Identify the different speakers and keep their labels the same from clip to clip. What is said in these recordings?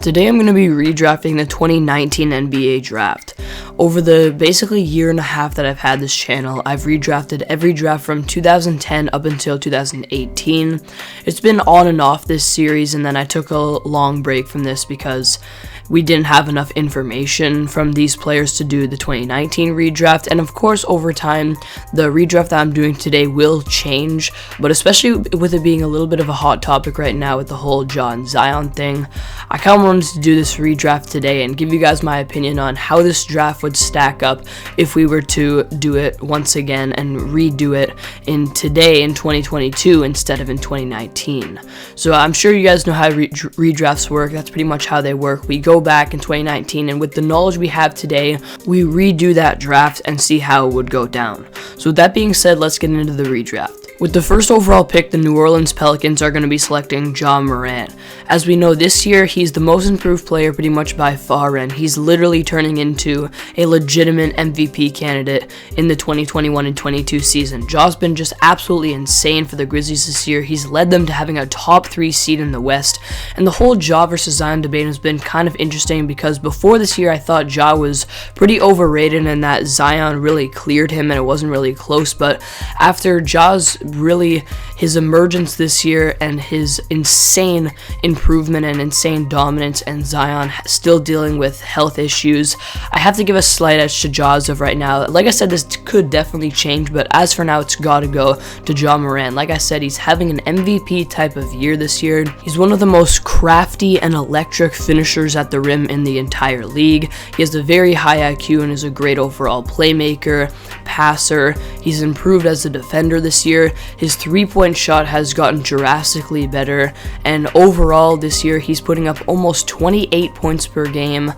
Speaker 1: Today I'm going to be redrafting the 2019 NBA draft. Over the basically year and a half that I've had this channel, I've redrafted every draft from 2010 up until 2018. It's been on and off this series, and then I took a long break from this because we didn't have enough information from these players to do the 2019 redraft, and of course over time the redraft that I'm doing today will change, but especially with it being a little bit of a hot topic right now with the whole Ja and Zion thing, I kind of wanted to do this redraft today and give you guys my opinion on how this draft would stack up if we were to do it once again and redo it in 2022 instead of in 2019. So I'm sure you guys know how redrafts work. That's pretty much how they work. We go back in 2019, and with the knowledge we have today, we redo that draft and see how it would go down. So with that being said, let's get into the redraft. With the first overall pick, the New Orleans Pelicans are going to be selecting Ja Morant. As we know, this year he's the most improved player pretty much by far, and he's literally turning into a legitimate MVP candidate in the 2021 and 22 season. Ja's been just absolutely insane for the Grizzlies this year. He's led them to having a top 3 seed in the West, and the whole Ja versus Zion debate has been kind of interesting because before this year I thought Ja was pretty overrated and that Zion really cleared him and it wasn't really close, but after Ja's his emergence this year and his insane improvement and insane dominance, and Zion still dealing with health issues, I have to give a slight edge to Ja as of right now. Like I said, this could definitely change, but as for now, it's got to go to Ja Morant. Like I said, he's having an MVP type of year this year. He's one of the most crafty and electric finishers at the rim in the entire league. He has a very high IQ and is a great overall playmaker, passer. He's improved as a defender this year. His three-point shot has gotten drastically better, and overall this year he's putting up almost 28 points per game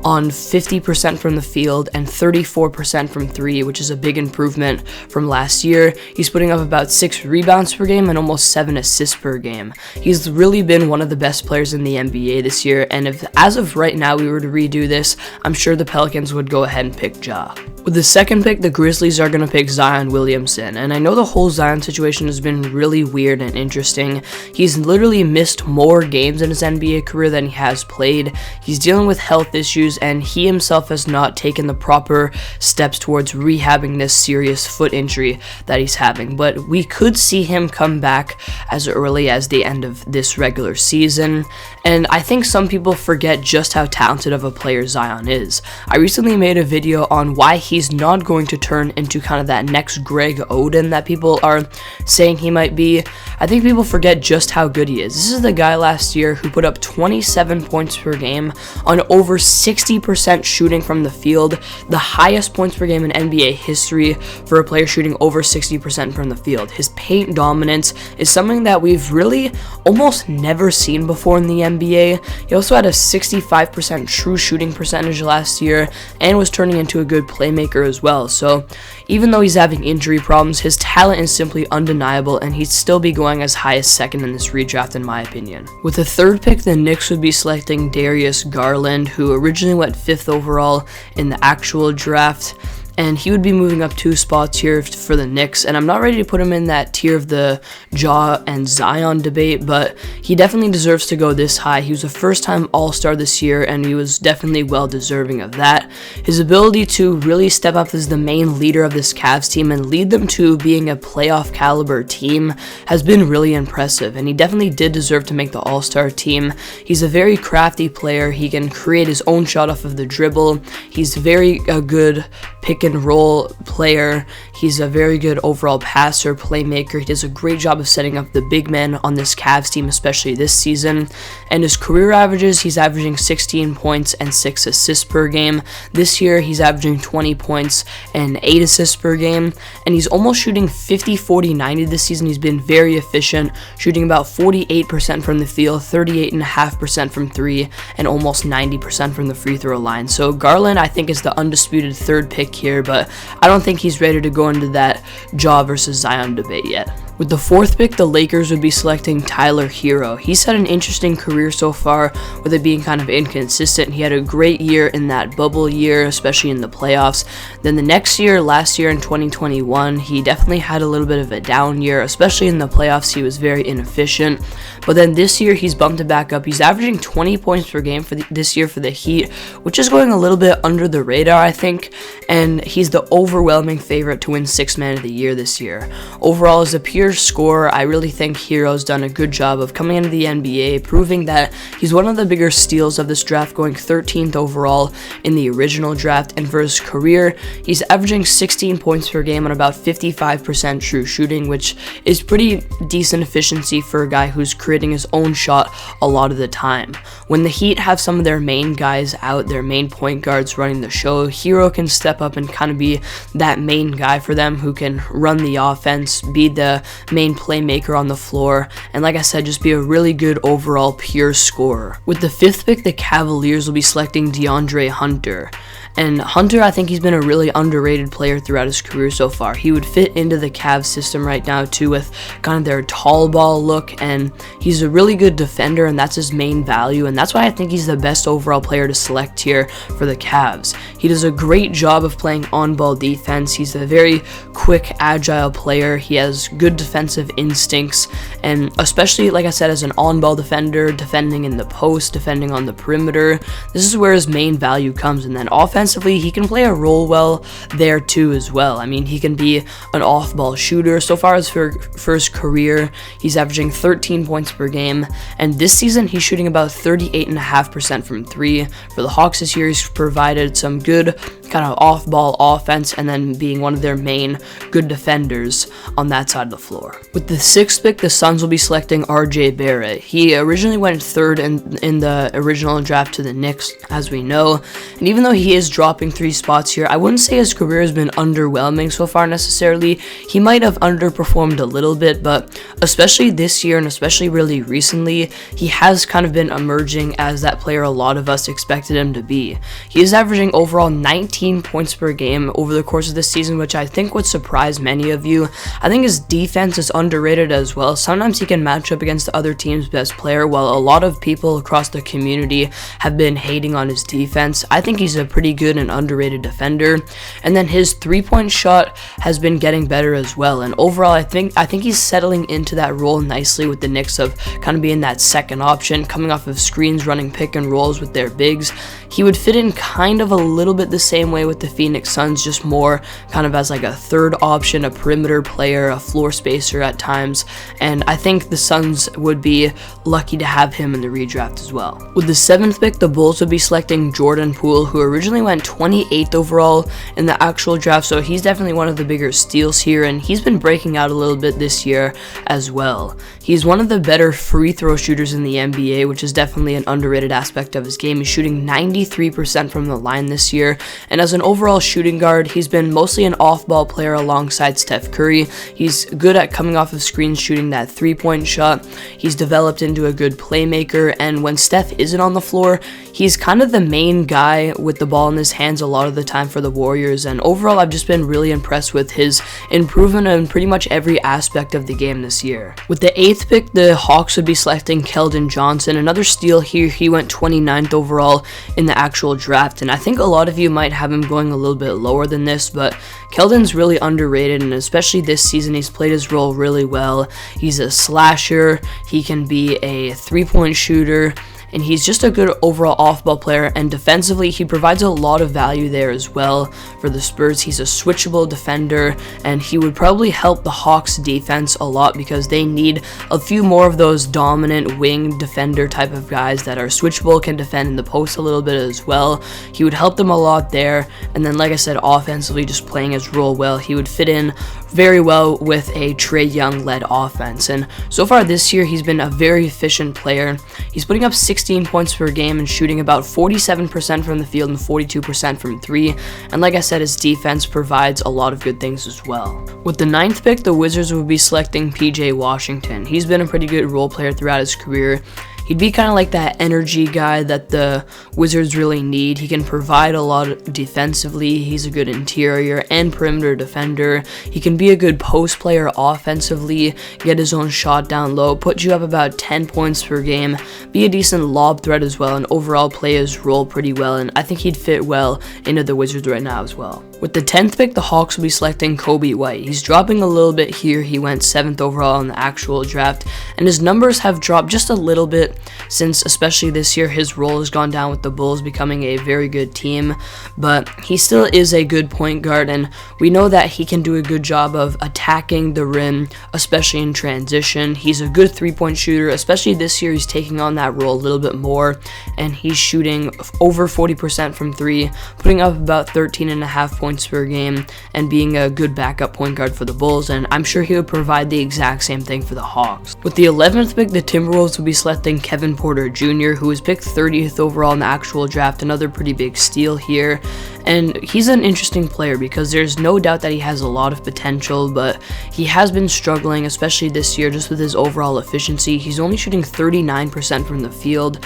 Speaker 1: on 50% from the field and 34% from 3, which is a big improvement from last year. He's putting up about 6 rebounds per game and almost 7 assists per game. He's really been one of the best players in the NBA this year, and if as of right now we were to redo this, I'm sure the Pelicans would go ahead and pick Ja. With the second pick, the Grizzlies are going to pick Zion Williamson, and I know the whole Zion situation has been really weird and interesting. He's literally missed more games in his NBA career than he has played. He's dealing with health issues, and he himself has not taken the proper steps towards rehabbing this serious foot injury that he's having, but we could see him come back as early as the end of this regular season, and I think some people forget just how talented of a player Zion is. I recently made a video on why he's not going to turn into kind of that next Greg Oden that people are saying he might be. I think people forget just how good he is. This is the guy last year who put up 27 points per game on over 60% shooting from the field, the highest points per game in NBA history for a player shooting over 60% from the field. His paint dominance is something that we've really almost never seen before in the NBA. He also had a 65% true shooting percentage last year and was turning into a good playmaker as well. So even though he's having injury problems, his talent is simply undeniable, and he'd still be going as high as second in this redraft in my opinion. With the third pick, the Knicks would be selecting Darius Garland, who originally went 5th overall in the actual draft, and he would be moving up 2 spots here for the Knicks, and I'm not ready to put him in that tier of the Ja and Zion debate, but he definitely deserves to go this high. He was a first-time All-Star this year, and he was definitely well deserving of that. His ability to really step up as the main leader of this Cavs team and lead them to being a playoff caliber team has been really impressive, and he definitely did deserve to make the All-Star team. He's a very crafty player. He can create his own shot off of the dribble. He's very good pick and roll player. He's a very good overall passer, playmaker. He does a great job of setting up the big men on this Cavs team, especially this season. And his career averages, he's averaging 16 points and 6 assists per game. This year, he's averaging 20 points and 8 assists per game. And he's almost shooting 50-40-90 this season. He's been very efficient, shooting about 48% from the field, 38.5% from 3, and almost 90% from the free throw line. So Garland, I think, is the undisputed third pick here, but I don't think he's ready to go into that Ja versus Zion debate yet. With the 4th pick, the Lakers would be selecting Tyler Hero. He's had an interesting career so far, with it being kind of inconsistent. He had a great year in that bubble year, especially in the playoffs. Then the next year, last year in 2021, he definitely had a little bit of a down year, especially in the playoffs. He was very inefficient. But then this year, he's bumped it back up. He's averaging 20 points per game for this year for the Heat, which is going a little bit under the radar, I think. And he's the overwhelming favorite to win 6th Man of the Year this year. Overall, as a pure scorer, I really think Hero's done a good job of coming into the NBA, proving that he's one of the bigger steals of this draft, going 13th overall in the original draft. And for his career, he's averaging 16 points per game on about 55% true shooting, which is pretty decent efficiency for a guy who's creating his own shot a lot of the time. When the Heat have some of their main guys out, their main point guards running the show, Hero can step up and kind of be that main guy for them who can run the offense, be the main playmaker on the floor, and like I said, just be a really good overall pure scorer. With the 5th pick, the Cavaliers will be selecting DeAndre Hunter. And Hunter, I think he's been a really underrated player throughout his career so far. He would fit into the Cavs system right now too, with kind of their tall ball look, and he's a really good defender, and that's his main value, and that's why I think he's the best overall player to select here for the Cavs. He does a great job of playing on-ball defense. He's a very quick, agile player. He has good defensive instincts, and especially, like I said, as an on-ball defender, defending in the post, defending on the perimeter, this is where his main value comes. And then offensively, he can play a role well there too as well. I mean, he can be an off-ball shooter. So far as for his career, he's averaging 13 points per game, and this season he's shooting about 38.5% from 3. For the Hawks this year, he's provided some good kind of off-ball offense, and then being one of their main good defenders on that side of the floor. With the 6th pick, the Suns will be selecting RJ Barrett. He originally went 3rd in the original draft to the Knicks, as we know, and even though he is dropping 3 spots here, I wouldn't say his career has been underwhelming so far necessarily. He might have underperformed a little bit, but especially this year and especially really recently, he has kind of been emerging as that player a lot of us expected him to be. He is averaging overall 19 points per game over the course of this season, which I think would surprise many of you. I think his defense is underrated as well. Sometimes he can match up against the other team's best player, while a lot of people across the community have been hating on his defense. I think he's a pretty good and underrated defender, and then his 3-point shot has been getting better as well. And overall, I think he's settling into that role nicely with the Knicks of kind of being that second option, coming off of screens, running pick and rolls with their bigs. He would fit in kind of a little bit the same way with the Phoenix Suns, just more kind of as like a third option, a perimeter player, a floor spacer at times, and I think the Suns would be lucky to have him in the redraft as well. With the 7th pick, the Bulls would be selecting Jordan Poole, who originally went 28th overall in the actual draft, so he's definitely one of the bigger steals here, and he's been breaking out a little bit this year as well. He's one of the better free throw shooters in the NBA, which is definitely an underrated aspect of his game. He's shooting 93% from the line this year, and as an overall shooting guard, he's been mostly an off-ball player alongside Steph Curry. He's good at coming off of screens, shooting that 3-point shot. He's developed into a good playmaker, and when Steph isn't on the floor, he's kind of the main guy with the ball in his hands a lot of the time for the Warriors, and overall I've just been really impressed with his improvement in pretty much every aspect of the game this year. With the 8th pick, the Hawks would be selecting Keldon Johnson. Another steal here. He went 29th overall in the actual draft, and I think a lot of you might have him going a little bit lower than this, but Keldon's really underrated, and especially this season he's played his role really well. He's a slasher, he can be a 3-point shooter, and he's just a good overall off-ball player, and defensively he provides a lot of value there as well for the Spurs. He's a switchable defender, and he would probably help the Hawks defense a lot because they need a few more of those dominant wing defender type of guys that are switchable, can defend in the post a little bit as well. He would help them a lot there, and then like I said, offensively just playing his role well, he would fit in very well with a Trae Young led offense. And so far this year he's been a very efficient player. He's putting up 16 points per game and shooting about 47% from the field and 42% from 3, and like I said, his defense provides a lot of good things as well. With the 9th pick, the Wizards will be selecting PJ Washington. He's been a pretty good role player throughout his career. He'd be kind of like that energy guy that the Wizards really need. He can provide a lot defensively. He's a good interior and perimeter defender. He can be a good post player offensively, get his own shot down low, put you up about 10 points per game, be a decent lob threat as well, and overall play his role pretty well, and I think he'd fit well into the Wizards right now as well. With the 10th pick, the Hawks will be selecting Kobe White. He's dropping a little bit here. He went 7th overall in the actual draft, and his numbers have dropped just a little bit since, especially this year, his role has gone down with the Bulls becoming a very good team, but he still is a good point guard, and we know that he can do a good job of attacking the rim, especially in transition. He's a good three-point shooter, especially this year. He's taking on that role a little bit more, and he's shooting over 40% from three, putting up about 13.5 points per game, and being a good backup point guard for the Bulls, and I'm sure he would provide the exact same thing for the Hawks. With the 11th pick, the Timberwolves will be selecting Kevin Porter Jr., who was picked 30th overall in the actual draft, another pretty big steal here. And he's an interesting player because there's no doubt that he has a lot of potential, but he has been struggling, especially this year, just with his overall efficiency. He's only shooting 39% from the field.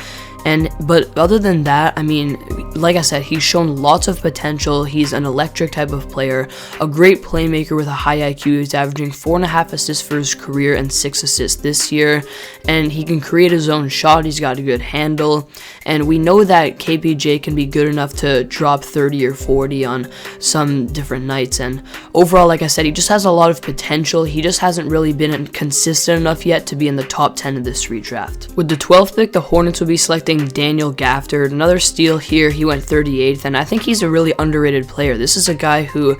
Speaker 1: But other than that, I mean, like I said, he's shown lots of potential. He's an electric type of player, a great playmaker with a high IQ. He's averaging 4.5 assists for his career and 6 assists this year, and he can create his own shot. He's got a good handle, and we know that KPJ can be good enough to drop 30 or 40 on some different nights, and overall, like I said, he just has a lot of potential. He just hasn't really been consistent enough yet to be in the top 10 of this redraft. With the 12th pick, the Hornets will be selecting Daniel Gafford, another steal here. He went 38th, and I think he's a really underrated player. This is a guy who,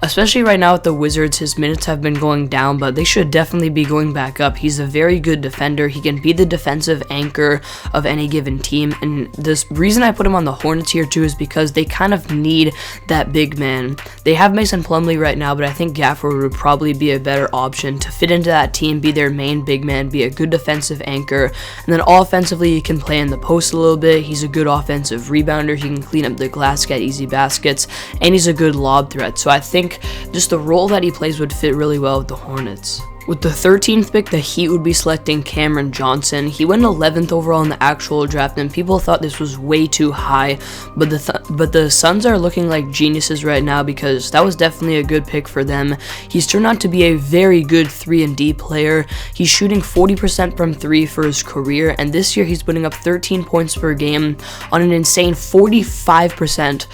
Speaker 1: especially right now with the Wizards, his minutes have been going down, but they should definitely be going back up. He's a very good defender. He can be the defensive anchor of any given team, and the reason I put him on the Hornets here too is because they kind of need that big man. They have Mason Plumlee right now, but I think Gafford would probably be a better option to fit into that team, be their main big man, be a good defensive anchor, and then offensively he can play in the post a little bit. He's a good offensive rebounder. He can clean up the glass, get easy baskets, and he's a good lob threat. So I think just the role that he plays would fit really well with the Hornets. With the 13th pick, the Heat would be selecting Cameron Johnson. He went 11th overall in the actual draft, and people thought this was way too high, but the Suns are looking like geniuses right now because that was definitely a good pick for them. He's turned out to be a very good 3-and-D player. He's shooting 40% from 3 for his career, and this year he's putting up 13 points per game on an insane 45%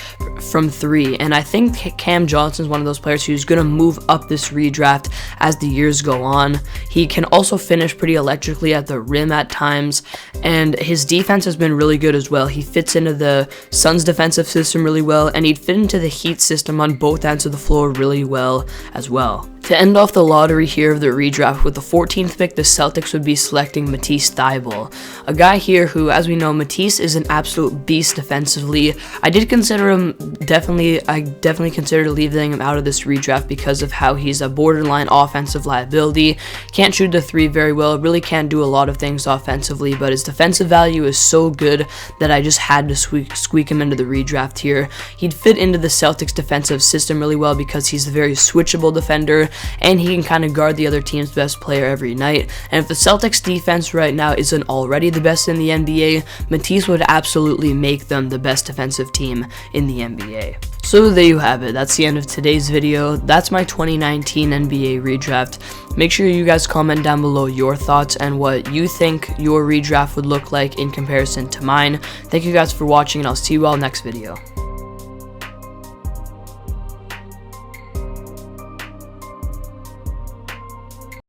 Speaker 1: from 3, and I think Cam Johnson is one of those players who's going to move up this redraft as the years go on. He can also finish pretty electrically at the rim at times, and his defense has been really good as well. He fits into the Suns defensive system really well, and he'd fit into the Heat system on both ends of the floor really well as well. To end off the lottery here of the redraft, with the 14th pick, the Celtics would be selecting Matisse Thybulle, a guy here who, as we know, Matisse is an absolute beast defensively. I definitely considered leaving him out of this redraft because of how he's a borderline offensive liability. Can't shoot the 3 very well, really can't do a lot of things offensively, but his defensive value is so good that I just had to squeak him into the redraft here. He'd fit into the Celtics defensive system really well because he's a very switchable defender, and he can kind of guard the other team's best player every night. And if the Celtics defense right now isn't already the best in the NBA, Matisse would absolutely make them the best defensive team in the NBA. So there you have it. That's the end of today's video. That's my 2019 NBA redraft. Make sure you guys comment down below your thoughts and what you think your redraft would look like in comparison to mine. Thank you guys for watching, and I'll see you all next video.